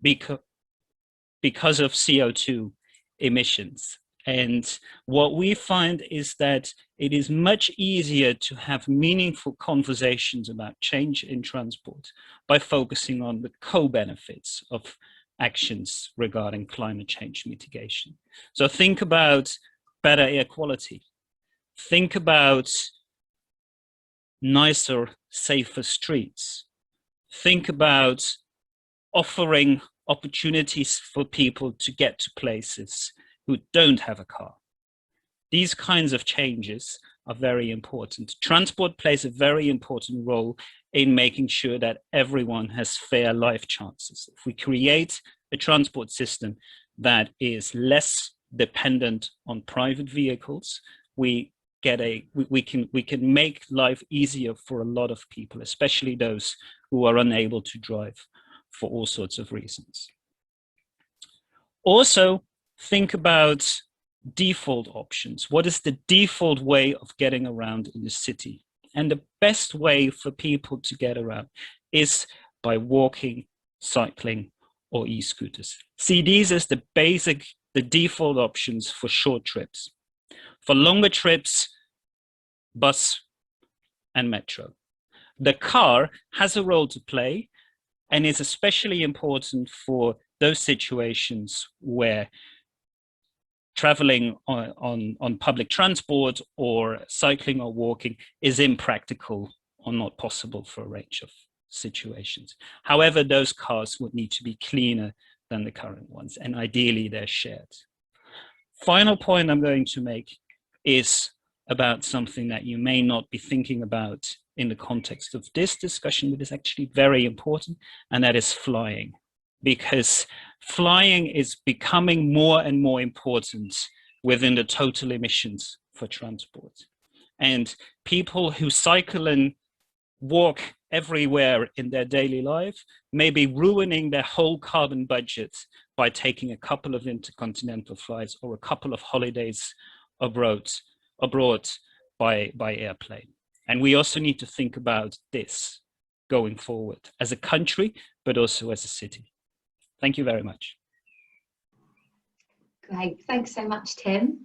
because of CO2 emissions. And what we find is that it is much easier to have meaningful conversations about change in transport by focusing on the co-benefits of actions regarding climate change mitigation. So think about better air quality. Think about nicer, safer streets. Think about offering opportunities for people to get to places who don't have a car. These kinds of changes are very important. Transport plays a very important role in making sure that everyone has fair life chances. If we create a transport system that is less dependent on private vehicles, we can make life easier for a lot of people, especially those who are unable to drive for all sorts of reasons. Also, think about default options. What is the default way of getting around in the city? And the best way for people to get around is by walking, cycling, or e-scooters. See, these as the default options for short trips. For longer trips, bus and metro. The car has a role to play and is especially important for those situations where traveling on public transport or cycling or walking is impractical or not possible for a range of situations. However, those cars would need to be cleaner than the current ones, and ideally they're shared. Final point I'm going to make is about something that you may not be thinking about in the context of this discussion, but is actually very important, and that is flying. Because flying is becoming more and more important within the total emissions for transport. And people who cycle and walk everywhere in their daily life may be ruining their whole carbon budget by taking a couple of intercontinental flights or a couple of holidays abroad by airplane. And we also need to think about this going forward as a country, but also as a city. Thank you very much. Great, thanks so much, Tim.